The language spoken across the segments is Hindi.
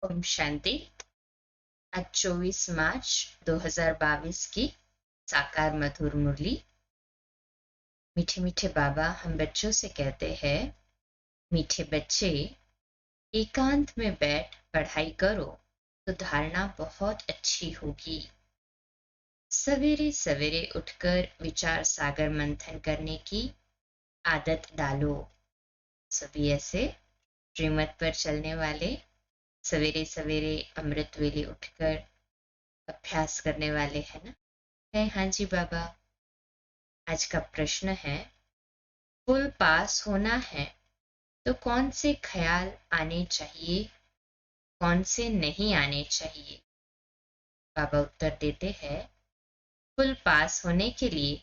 ओम शांति। आज 24 मार्च 2022 की साकार मधुर मुरली। मीठे मीठे बाबा हम बच्चों से कहते हैं, मीठे बच्चे, एकांत में बैठ पढ़ाई करो तो धारणा बहुत अच्छी होगी। सवेरे सवेरे उठकर विचार सागर मंथन करने की आदत डालो। सभी ऐसे श्रीमत पर चलने वाले सवेरे सवेरे अमृत वेले उठकर अभ्यास करने वाले हैं ना? है हाँ जी बाबा। आज का प्रश्न है, फुल पास होना है तो कौन से ख्याल आने चाहिए, कौन से नहीं आने चाहिए? बाबा उत्तर देते हैं, फुल पास होने के लिए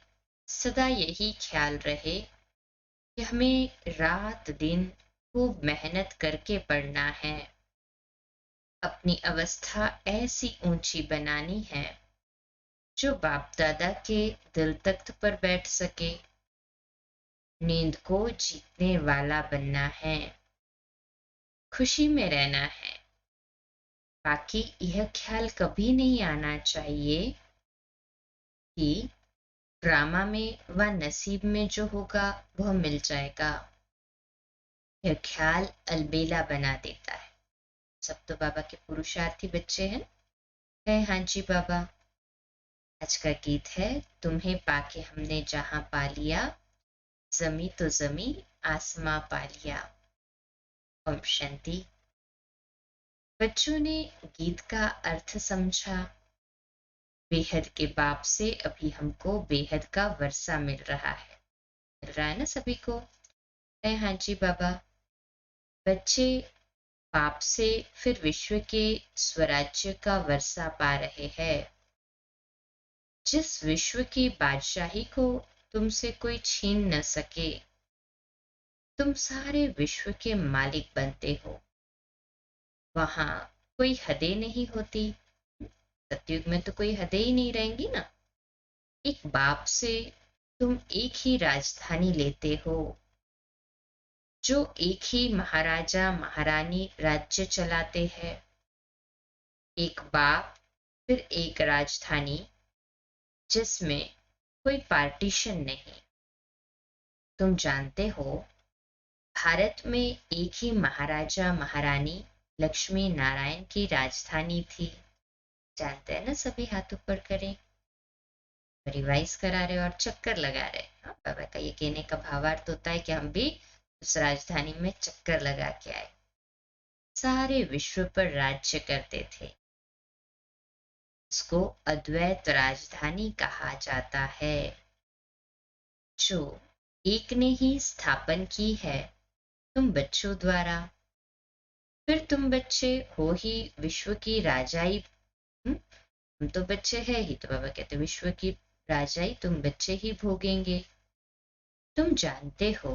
सदा यही ख्याल रहे कि हमें रात दिन खूब मेहनत करके पढ़ना है, अपनी अवस्था ऐसी ऊंची बनानी है जो बाप दादा के दिल तख्त पर बैठ सके। नींद को जीतने वाला बनना है, खुशी में रहना है। बाकी यह ख्याल कभी नहीं आना चाहिए कि ड्रामा में व नसीब में जो होगा वह मिल जाएगा। यह ख्याल अलबेला बना देता है। सब तो बाबा के पुरुषार्थी बच्चे हैं। है हाँ जी बाबा। आज का गीत है, तुम्हें पाके हमने जहां पा लिया, जमी तो जमी आसमां पा लिया। ओम शांति। बच्चों ने गीत का अर्थ समझा। बेहद के बाप से अभी हमको बेहद का वर्षा मिल रहा है ना सभी को? है हाँ जी बाबा। बच्चे बाप से फिर विश्व के स्वराज्य का वर्षा पा रहे हैं। जिस विश्व की बादशाही को तुमसे कोई छीन न सके, तुम सारे विश्व के मालिक बनते हो। वहां कोई हदें नहीं होती। सतयुग में तो कोई हदें ही नहीं रहेंगी ना। एक बाप से तुम एक ही राजधानी लेते हो, जो एक ही महाराजा महारानी राज्य चलाते हैं। एक बाप फिर एक राजधानी, जिसमें कोई पार्टीशन नहीं। तुम जानते हो, भारत में एक ही महाराजा महारानी लक्ष्मी नारायण की राजधानी थी। जानते हैं ना सभी? हाथ ऊपर करें। रिवाइज करा रहे और चक्कर लगा रहे। हाँ, बाबा का ये कहने का भावार्थ होता है कि हम भी उस राजधानी में चक्कर लगा के आए। सारे विश्व पर राज्य करते थे। इसको अद्वैत राजधानी कहा जाता है, जो एक ने ही स्थापन की है, तुम बच्चों द्वारा। फिर तुम बच्चे हो ही विश्व की राजाई। हम तो बच्चे हैं ही, तो बाबा कहते विश्व की राजाई तुम बच्चे ही भोगेंगे। तुम जानते हो,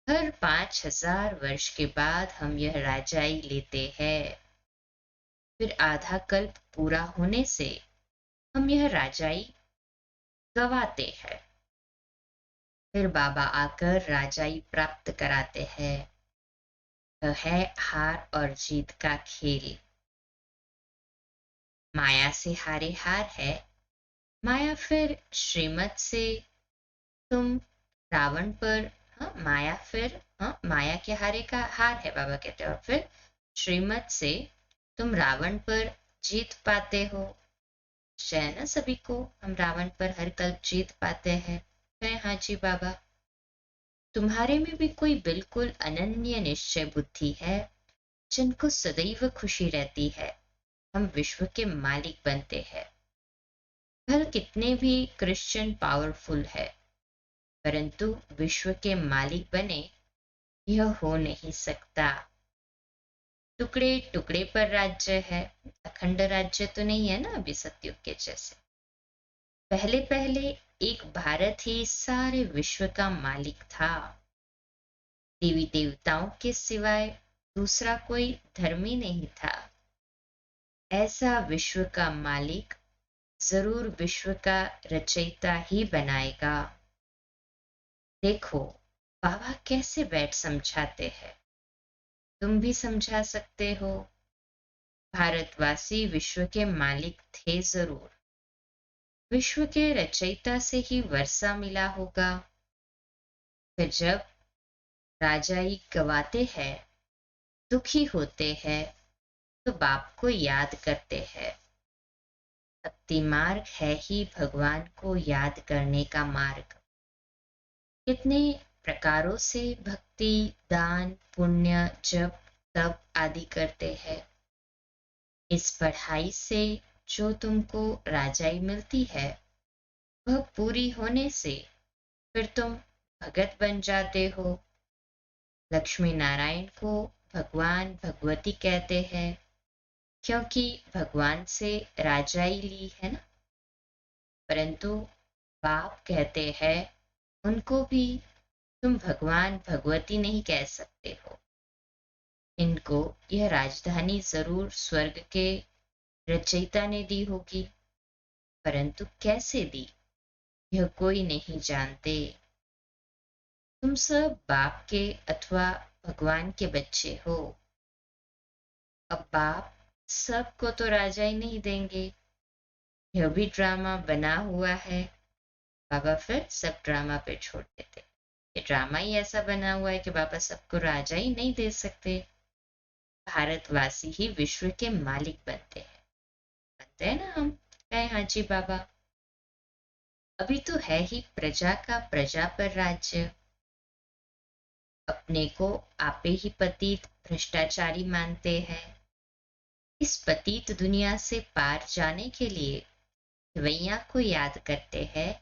हर 5000 वर्ष के बाद हम यह राजाई लेते हैं। फिर आधा कल्प पूरा होने से हम यह राजाई गवाते हैं। फिर बाबा आकर राजाई प्राप्त कराते हैं। यह है हार और जीत का खेल। माया से हारे हार है। माया फिर श्रीमत से तुम रावण पर, हाँ माया फिर, हाँ माया के हारे का हार है बाबा कहते हैं। और फिर श्रीमत से तुम रावण पर जीत पाते हो। है ना सभी को? हम रावण पर हर कल्प जीत पाते हैं। है हाँ जी बाबा। तुम्हारे में भी कोई बिल्कुल अनन्य निश्चय बुद्धि है, जिनको सदैव खुशी रहती है हम विश्व के मालिक बनते हैं। भले कितने भी क्रिश्चियन पावरफुल है, परंतु विश्व के मालिक बने यह हो नहीं सकता। टुकड़े टुकड़े पर राज्य है, अखंड राज्य तो नहीं है ना अभी सतयुग के जैसे। पहले पहले एक भारत ही सारे विश्व का मालिक था। देवी देवताओं के सिवाय दूसरा कोई धर्म ही नहीं था। ऐसा विश्व का मालिक जरूर विश्व का रचयिता ही बनाएगा। देखो बाबा कैसे बैठ समझाते हैं, तुम भी समझा सकते हो। भारतवासी विश्व के मालिक थे जरूर, विश्व के रचयिता से ही वर्षा मिला होगा। फिर जब राजाई गवाते हैं, दुखी होते हैं, तो बाप को याद करते हैं। भक्ति मार्ग है ही भगवान को याद करने का मार्ग। कितने प्रकारों से भक्ति, दान, पुण्य, जप, तप आदि करते हैं। इस पढ़ाई से जो तुमको राजाई मिलती है, वह पूरी होने से फिर तुम भगत बन जाते हो। लक्ष्मी नारायण को भगवान भगवती कहते हैं, क्योंकि भगवान से राजाई ली है ना। परंतु बाप कहते हैं उनको भी तुम भगवान भगवती नहीं कह सकते हो। इनको यह राजधानी जरूर स्वर्ग के रचयिता ने दी होगी, परंतु कैसे दी यह कोई नहीं जानते। तुम सब बाप के अथवा भगवान के बच्चे हो। अब बाप सबको तो राजाई नहीं देंगे, यह भी ड्रामा बना हुआ है। बाबा फिर सब ड्रामा पे छोड़ देते। ये ड्रामा ही ऐसा बना हुआ है कि बाबा सबको राजाई नहीं दे सकते। भारतवासी ही विश्व के मालिक बनते हैं ना हम। कहे हाँ जी बाबा, अभी तो है ही प्रजा का प्रजा पर राज्य। अपने को आपे ही पतित भ्रष्टाचारी मानते हैं। इस पतित दुनिया से पार जाने के लिए खिवैया को याद करते हैं,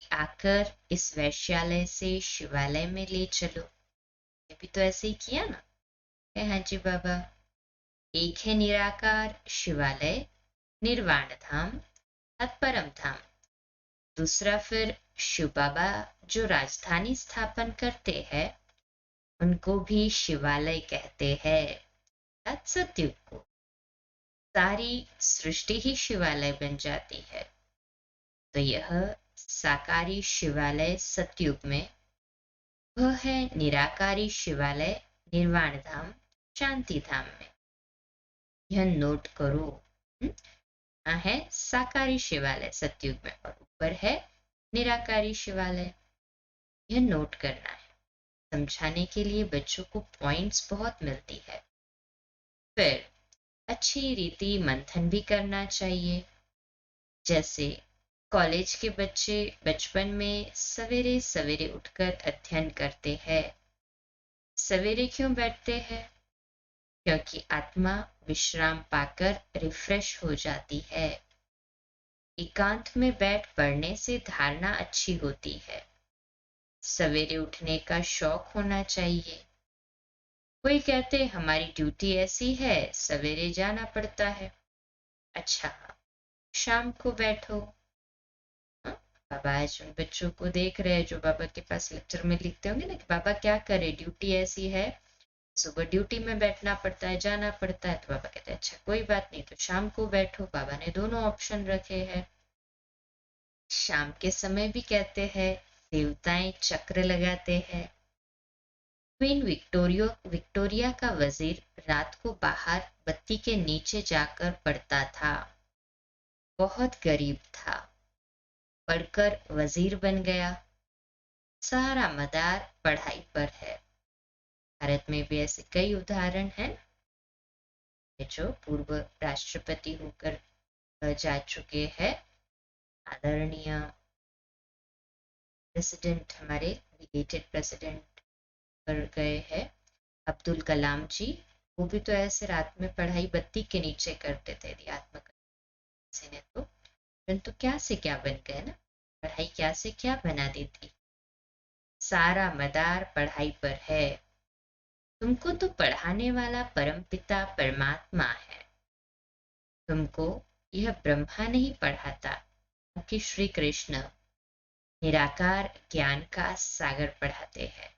आकर इस वैश्यालय से शिवालय में ले चलो। ये भी तो ऐसे ही किया ना। हाँ जी बाबा, एक है निराकार शिवालय, निर्वाण धाम, परम धाम। दूसरा फिर शिव बाबा जो राजधानी स्थापन करते हैं, उनको भी शिवालय कहते हैं। सतयुग को सारी सृष्टि ही शिवालय बन जाती है। तो यह साकारी शिवालय सतयुग में, वह है निराकारी शिवालय निर्वाण धाम शांति धाम में। यह नोट करो। है साकारी शिवालय सतयुग में और ऊपर है निराकारी शिवालय। यह नोट करना है। समझाने के लिए बच्चों को पॉइंट्स बहुत मिलती है। फिर अच्छी रीति मंथन भी करना चाहिए। जैसे कॉलेज के बच्चे बचपन में सवेरे सवेरे उठकर अध्ययन करते हैं। सवेरे क्यों बैठते हैं? क्योंकि आत्मा विश्राम पाकर रिफ्रेश हो जाती है। एकांत में बैठ पढ़ने से धारणा अच्छी होती है। सवेरे उठने का शौक होना चाहिए। कोई कहते हमारी ड्यूटी ऐसी है, सवेरे जाना पड़ता है। अच्छा, शाम को बैठो। बाबा आज उन बच्चों को देख रहे हैं जो बाबा के पास लेक्चर में लिखते होंगे ना कि बाबा क्या करे, ड्यूटी ऐसी है, सुबह ड्यूटी में बैठना पड़ता है, जाना पड़ता है। तो बाबा कहते हैं अच्छा कोई बात नहीं, तो शाम को बैठो। बाबा ने दोनों ऑप्शन रखे हैं। शाम के समय भी कहते हैं देवताएं चक्र लगाते हैं। क्वीन विक्टोरिया का वजीर रात को बाहर बत्ती के नीचे जाकर पढ़ता था। बहुत गरीब था, पढ़कर वजीर बन गया। सारा मदार पढ़ाई पर है। भारत में भी ऐसे कई उदाहरण हैं जो पूर्व राष्ट्रपति होकर जा चुके हैं। आदरणीय प्रेसिडेंट, हमारे रिलेटेड प्रेसिडेंट कर गए हैं अब्दुल कलाम जी। वो भी तो ऐसे रात में पढ़ाई बत्ती के नीचे करते थे आत्मक से ने तो। परंतु क्या से क्या बन गए ना, पढ़ाई क्या से क्या बना दी थी। सारा मदार पढ़ाई पर है। तुमको तो पढ़ाने वाला परमपिता परमात्मा है। तुमको यह ब्रह्मा नहीं पढ़ाता, क्योंकि श्री कृष्ण निराकार ज्ञान का सागर पढ़ाते हैं।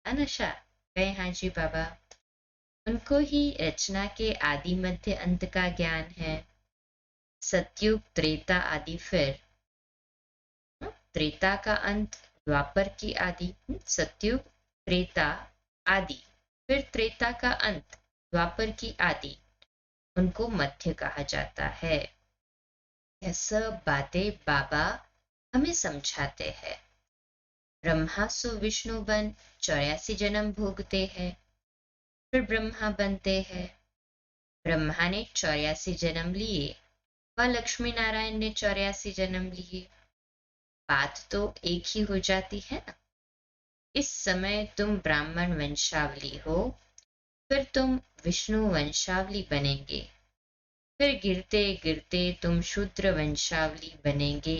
अनशा कहे हाँ जी बाबा, उनको ही रचना के आदि मध्य अंत का ज्ञान है। सतयुग त्रेता आदि, फिर त्रेता का अंत, द्वापर की आदि। सतयुग त्रेता आदि, फिर त्रेता का अंत, द्वापर की आदि। उनको मध्य कहा जाता है। यह सब बातें बाबा हमें समझाते हैं। ब्रह्मा सो विष्णु बन 84 जन्म भोगते हैं, फिर ब्रह्मा बनते हैं। ब्रह्मा ने 84 जन्म लिए व लक्ष्मी नारायण ने 84 जन्म लिए। बात तो एक ही हो जाती है ना। इस समय तुम ब्राह्मण वंशावली हो, फिर तुम विष्णु वंशावली बनेंगे, फिर गिरते गिरते तुम शूद्र वंशावली बनेंगे।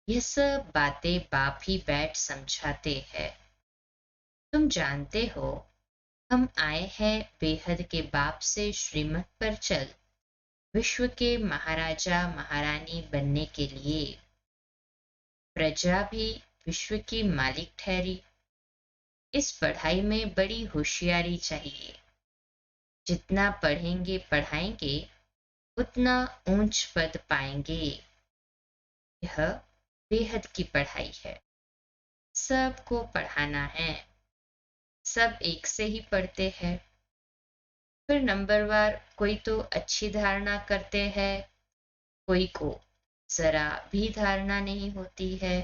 यह सब बातें बाप ही बैठ समझाते हैं। तुम जानते हो हम आए हैं बेहद के बाप से श्रीमत पर चल विश्व के महाराजा महारानी बनने के लिए। प्रजा भी विश्व की मालिक ठहरी। इस पढ़ाई में बड़ी होशियारी चाहिए। जितना पढ़ेंगे पढ़ाएंगे उतना ऊंच पद पाएंगे। यह बेहद की पढ़ाई है। सबको पढ़ाना है। सब एक से ही पढ़ते हैं। फिर नंबरवार कोई तो अच्छी धारणा करते हैं, कोई को जरा भी धारणा नहीं होती है।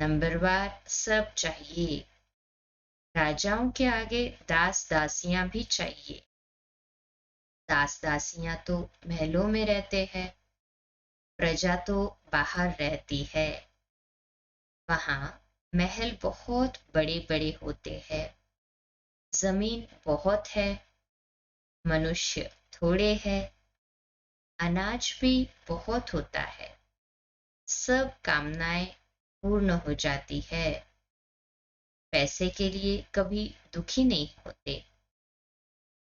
नंबरवार सब चाहिए। राजाओं के आगे दास दासियां भी चाहिए। दास दासियां तो महलों में रहते हैं, प्रजा तो बाहर रहती है। वहां महल बहुत बड़े बड़े होते हैं, जमीन बहुत है, मनुष्य थोड़े हैं, अनाज भी बहुत होता है। सब कामनाएं पूर्ण हो जाती है। पैसे के लिए कभी दुखी नहीं होते।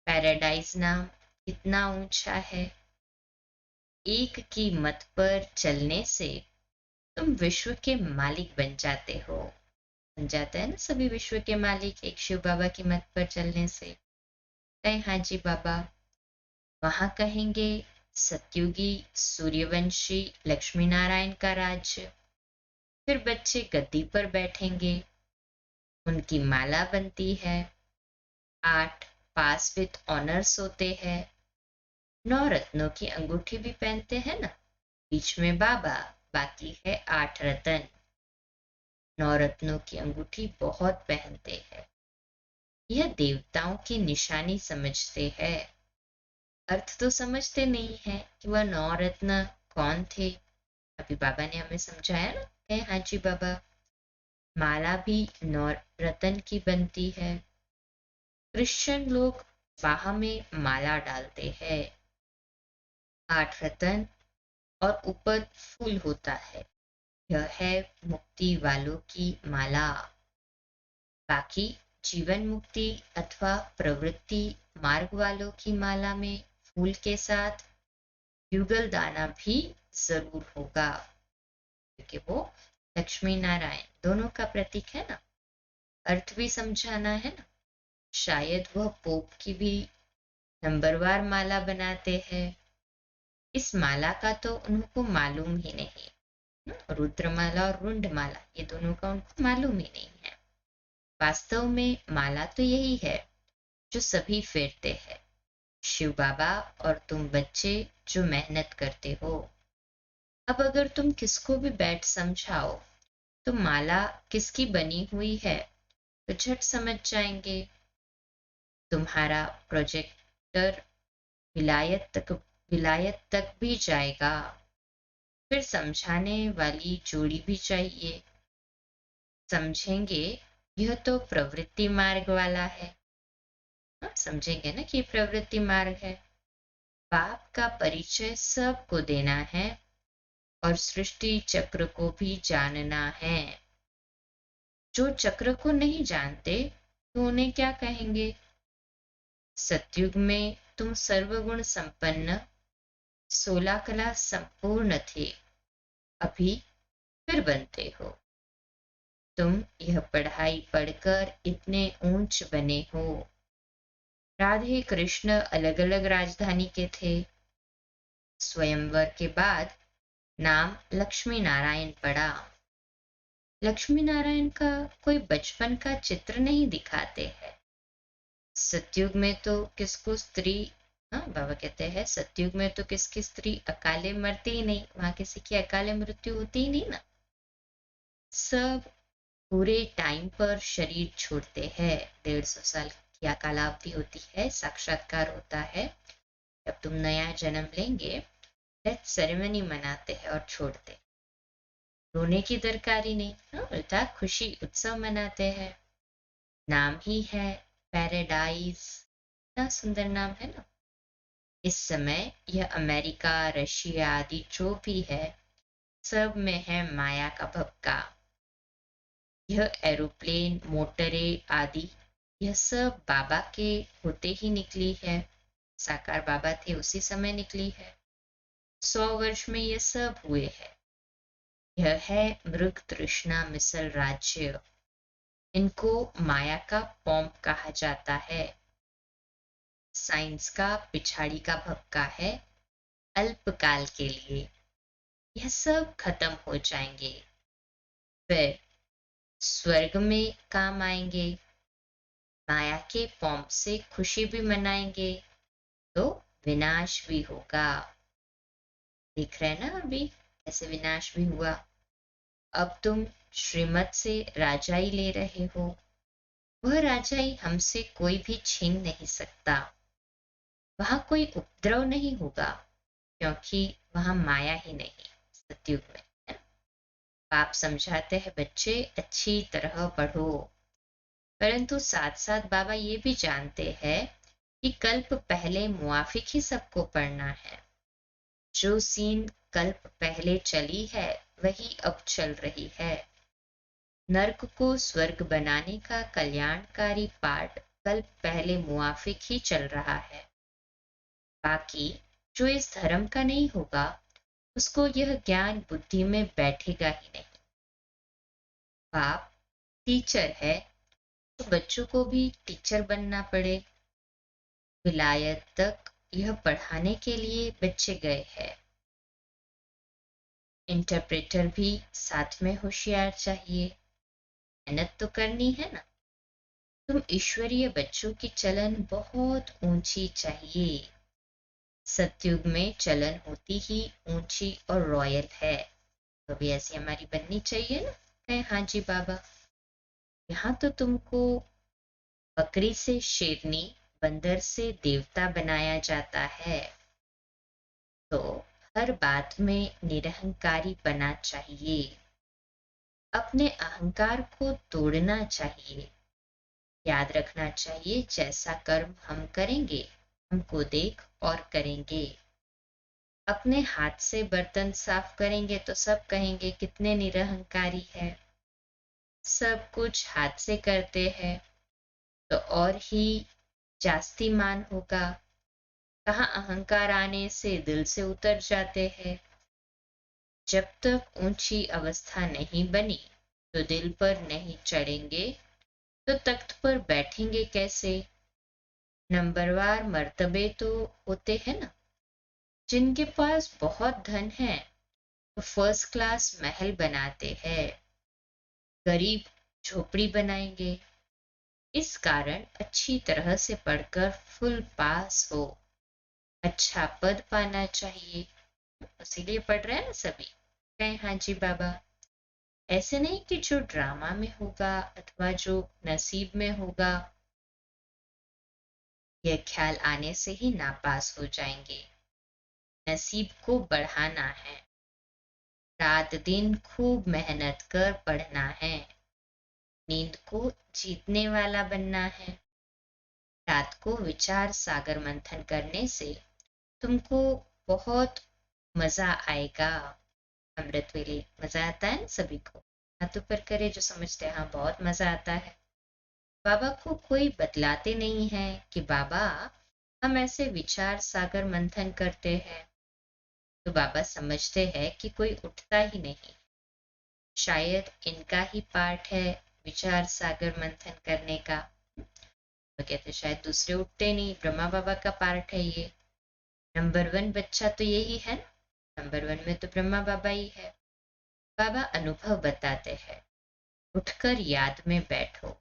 पैराडाइज नाम कितना ऊंचा है। एक की मत पर चलने से तुम विश्व के मालिक बन जाते हो। बन जाते हैं ना सभी विश्व के मालिक एक शिव बाबा की मत पर चलने से। कहें हाँ जी बाबा। वहां कहेंगे सतयुगी सूर्यवंशी लक्ष्मी नारायण का राज्य। फिर बच्चे गद्दी पर बैठेंगे, उनकी माला बनती है। 8 पास विद ऑनर्स होते हैं। 9 रत्नों की अंगूठी भी पहनते हैं ना। बीच में बाबा, बाकी है 8 रत्न। 9 रत्नों की अंगूठी बहुत पहनते हैं। यह देवताओं की निशानी समझते हैं। अर्थ तो समझते नहीं है कि वह 9 रत्न कौन थे। अभी बाबा ने हमें समझाया ना। हाँ जी बाबा। माला भी 9 रत्न की बनती है। क्रिश्चियन लोग बाह में माला डालते हैं। 8 रत्न और ऊपर फूल होता है। यह है मुक्ति वालों की माला। बाकी जीवन मुक्ति अथवा प्रवृत्ति मार्ग वालों की माला में फूल के साथ युगल दाना भी जरूर होगा, क्योंकि वो लक्ष्मी नारायण दोनों का प्रतीक है ना। अर्थ भी समझाना है ना। शायद वह पोप की भी नंबरवार माला बनाते हैं। इस माला का तो उनको मालूम ही नहीं। रुद्रमाला और रुंडमाला ये दोनों का उनको मालूम ही नहीं है। वास्तव में माला तो यही है जो सभी फेरते हैं, शिव बाबा और तुम बच्चे जो मेहनत करते हो। अब अगर तुम किसको भी बैठ समझाओ तो माला किसकी बनी हुई है तो झट समझ जाएंगे। तुम्हारा प्रोजेक्टर विलायत तक भी जाएगा। फिर समझाने वाली जोड़ी भी चाहिए। समझेंगे यह तो प्रवृत्ति मार्ग वाला है। समझेंगे ना कि प्रवृत्ति मार्ग है। बाप का परिचय सबको देना है और सृष्टि चक्र को भी जानना है। जो चक्र को नहीं जानते तो उन्हें क्या कहेंगे। सतयुग में तुम सर्वगुण संपन्न 16 कला संपूर्ण थे, अभी फिर बनते हो। तुम यह पढ़ाई पढ़कर इतने ऊंच बने हो। राधे कृष्ण अलग अलग राजधानी के थे। स्वयंवर के बाद नाम लक्ष्मी नारायण पड़ा। लक्ष्मी नारायण का कोई बचपन का चित्र नहीं दिखाते हैं। सतयुग में तो किसको स्त्री हाँ, बाबा कहते हैं सतयुग में तो किसकी स्त्री अकाले मरती ही नहीं, वहां किसी की अकाले मृत्यु होती ही नहीं ना। सब पूरे टाइम पर शरीर छोड़ते हैं। 150 साल की कालावधि होती है, साक्षात्कार होता है। जब तुम नया जन्म लेंगे, डेथ सेरेमनी मनाते हैं और छोड़ते हैं। रोने की दरकारी नहीं, हाँ, उल्टा खुशी उत्सव मनाते हैं। नाम ही है पैराडाइज, इतना सुंदर नाम है ना। इस समय यह अमेरिका, रशिया आदि जो भी है, सब में है माया का भपका। यह एरोप्लेन, मोटरे आदि, यह सब बाबा के होते ही निकली है। साकार बाबा थे उसी समय निकली है। 100 वर्ष में यह सब हुए हैं। यह है मृग तृष्णा मिसल राज्य। इनको माया का पॉम्प कहा जाता है। साइंस का पिछाड़ी का भपका है, अल्पकाल के लिए। यह सब खत्म हो जाएंगे, फिर स्वर्ग में काम आएंगे। माया के पॉम्प से खुशी भी मनाएंगे तो विनाश भी होगा। देख रहे हैं ना अभी कैसे विनाश भी हुआ। अब तुम श्रीमत से राजाई ले रहे हो, वह राजाई हमसे कोई भी छीन नहीं सकता। वहां कोई उपद्रव नहीं होगा, क्योंकि वहां माया ही नहीं। सतयुग में है। बाप समझाते हैं बच्चे अच्छी तरह पढ़ो, परंतु साथ साथ बाबा ये भी जानते हैं कि कल्प पहले मुआफिक ही सबको पढ़ना है। जो सीन कल्प पहले चली है वही अब चल रही है। नर्क को स्वर्ग बनाने का कल्याणकारी पाठ कल्प पहले मुआफिक ही चल रहा है। बाकी जो इस धर्म का नहीं होगा, उसको यह ज्ञान बुद्धि में बैठेगा ही नहीं। बाप टीचर है तो बच्चों को भी टीचर बनना पड़े। विलायत तक यह पढ़ाने के लिए बच्चे गए हैं। इंटरप्रेटर भी साथ में होशियार चाहिए। मेहनत तो करनी है ना। तुम ईश्वरीय बच्चों की चलन बहुत ऊंची चाहिए। सतयुग में चलन होती ही ऊंची और रॉयल है, तो भी ऐसी हमारी बननी चाहिए ना। है हाँ जी बाबा। यहाँ तो तुमको बकरी से शेरनी, बंदर से देवता बनाया जाता है। तो हर बात में निरहंकारी बना चाहिए। अपने अहंकार को तोड़ना चाहिए। याद रखना चाहिए जैसा कर्म हम करेंगे, हमको देख और करेंगे। अपने हाथ से बर्तन साफ करेंगे तो सब कहेंगे कितने निरहंकारी है। सब कुछ हाथ से करते हैं तो और ही जास्ती मान होगा। कहाँ अहंकार आने से दिल से उतर जाते हैं। जब तक ऊंची अवस्था नहीं बनी तो दिल पर नहीं चढ़ेंगे तो तख्त पर बैठेंगे कैसे। नंबरवार मर्तबे तो होते हैं ना। जिनके पास बहुत धन है तो फर्स्ट क्लास महल बनाते हैं, गरीब झोपड़ी बनाएंगे। इस कारण अच्छी तरह से पढ़कर फुल पास हो, अच्छा पद पाना चाहिए। इसीलिए पढ़ रहे हैं ना सभी। कहें हाँ जी बाबा। ऐसे नहीं कि जो ड्रामा में होगा अथवा जो नसीब में होगा, यह ख्याल आने से ही नापास हो जाएंगे। नसीब को बढ़ाना है, रात दिन खूब मेहनत कर पढ़ना है। नींद को जीतने वाला बनना है। रात को विचार सागर मंथन करने से तुमको बहुत मजा आएगा। अमृत वेले मजा आता है ना सभी को। हाथ ऊपर करे जो समझते हैं हाँ बहुत मजा आता है। बाबा को कोई बतलाते नहीं है कि बाबा हम ऐसे विचार सागर मंथन करते हैं। तो बाबा समझते हैं कि कोई उठता ही नहीं, शायद इनका ही पार्ट है विचार सागर मंथन करने का। तो कहते शायद दूसरे उठते नहीं, ब्रह्मा बाबा का पार्ट है ये। नंबर 1 बच्चा तो यही है ना, नंबर 1 में तो ब्रह्मा बाबा ही है। बाबा अनुभव बताते हैं, उठकर याद में बैठो।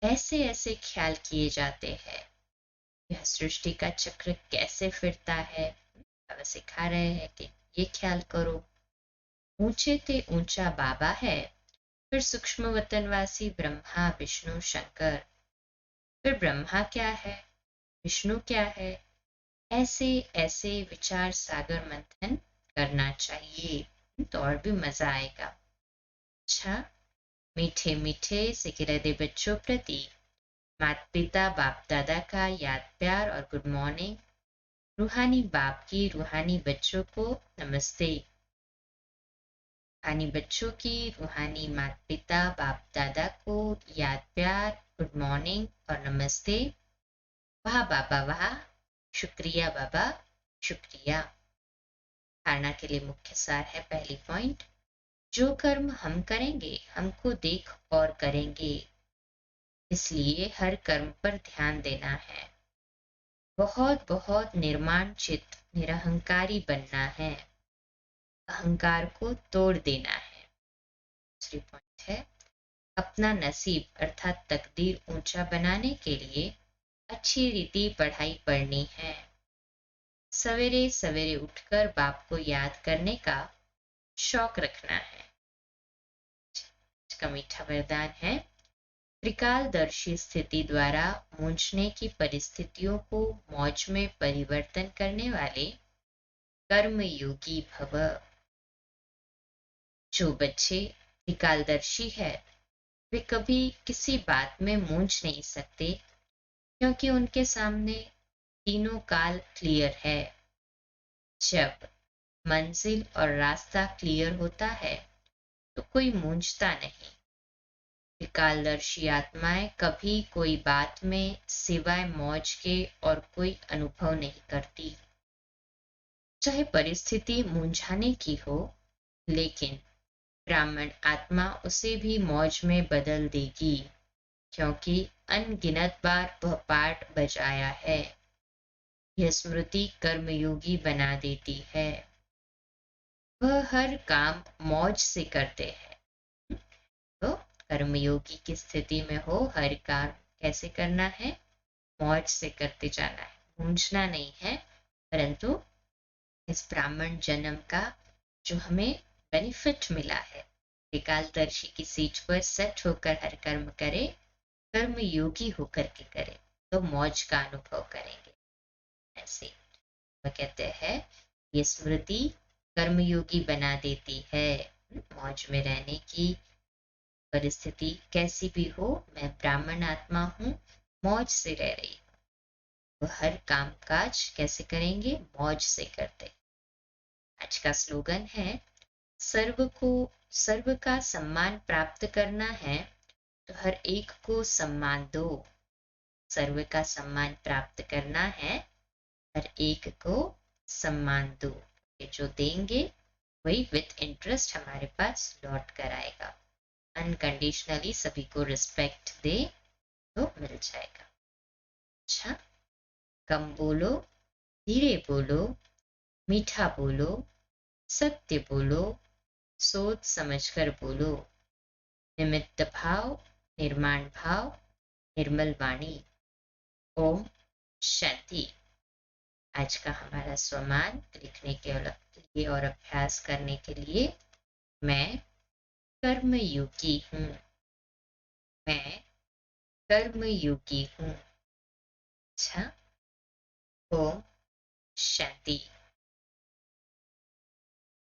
ऐसे ऐसे ख्याल किए जाते हैं। यह सृष्टि का चक्र कैसे फिरता है, बाबा सिखा रहे हैं कि ये ख्याल करो। ऊंचे ते ऊंचा बाबा है, फिर सूक्ष्म वतनवासी ब्रह्मा विष्णु शंकर। फिर ब्रह्मा क्या है, विष्णु क्या है, ऐसे ऐसे विचार सागर मंथन करना चाहिए तो और भी मजा आएगा। अच्छा, मीठे मीठे सिकिलते बच्चों प्रति माता पिता बाप दादा का याद प्यार और गुड मॉर्निंग। रूहानी बाप की रूहानी बच्चों को नमस्ते। रूहानी बच्चों की रूहानी माता पिता बाप दादा को याद प्यार गुड मॉर्निंग और नमस्ते। वाह बाबा वाह, शुक्रिया बाबा शुक्रिया। धारणा के लिए मुख्य सार है, पहली पॉइंट, जो कर्म हम करेंगे हमको देख और करेंगे, इसलिए हर कर्म पर ध्यान देना है। बहुत बहुत निर्माण चित्त निरहंकारी बनना है, अहंकार को तोड़ देना है। दूसरी पॉइंट है, अपना नसीब अर्थात तकदीर ऊंचा बनाने के लिए अच्छी रीति पढ़ाई पढ़नी है। सवेरे सवेरे उठकर बाप को याद करने का शौक रखना है। इसका मीठा वरदान है, त्रिकालदर्शी स्थिति द्वारा मूंझने की परिस्थितियों को मौज में परिवर्तन करने वाले कर्मयोगी भव। जो बच्चे त्रिकालदर्शी है वे कभी किसी बात में मूंझ नहीं सकते, क्योंकि उनके सामने तीनों काल क्लियर है। जब मंजिल और रास्ता क्लियर होता है तो कोई मूंझता नहीं। त्रिकालदर्शी आत्माएं कभी कोई बात में सिवाय मौज के और कोई अनुभव नहीं करती। चाहे परिस्थिति मूंझाने की हो, लेकिन ब्राह्मण आत्मा उसे भी मौज में बदल देगी, क्योंकि अनगिनत बार वह पाठ बजाया है। यह स्मृति कर्मयोगी बना देती है। वह हर काम मौज से करते हैं। तो कर्मयोगी की स्थिति में हो, हर काम कैसे करना है, मौज से करते जाना है, मूंझना नहीं है। परंतु इस ब्राह्मण जन्म का जो हमें बेनिफिट मिला है, त्रिकालदर्शी की सीट पर सेट होकर हर कर्म करे, कर्म योगी होकर के करे, तो मौज का अनुभव करेंगे। ऐसे वह कहते हैं, ये स्मृति कर्मयोगी बना देती है। मौज में रहने की परिस्थिति कैसी भी हो, मैं ब्राह्मण आत्मा हूं, मौज से रह रही हूं। वह हर काम काज कैसे करेंगे, मौज से करते। आज का स्लोगन है, सर्व का सम्मान प्राप्त करना है तो हर एक को सम्मान दो। सर्व का सम्मान प्राप्त करना है, हर एक को सम्मान दो। ये जो देंगे वही विथ इंटरेस्ट हमारे पास लौट कर आएगा। अनकंडीशनली सभी को रिस्पेक्ट दे तो मिल जाएगा। अच्छा, कम बोलो, धीरे बोलो, मीठा बोलो, सत्य बोलो, सोच समझकर बोलो। निमित्त भाव, निर्माण भाव, निर्मल वाणी। ओम शांति। आज का हमारा स्वमान लिखने के लिए और अभ्यास करने के लिए, मैं कर्मयोगी हूँ। मैं कर्मयोगी हूँ। अच्छा, ओम शांति।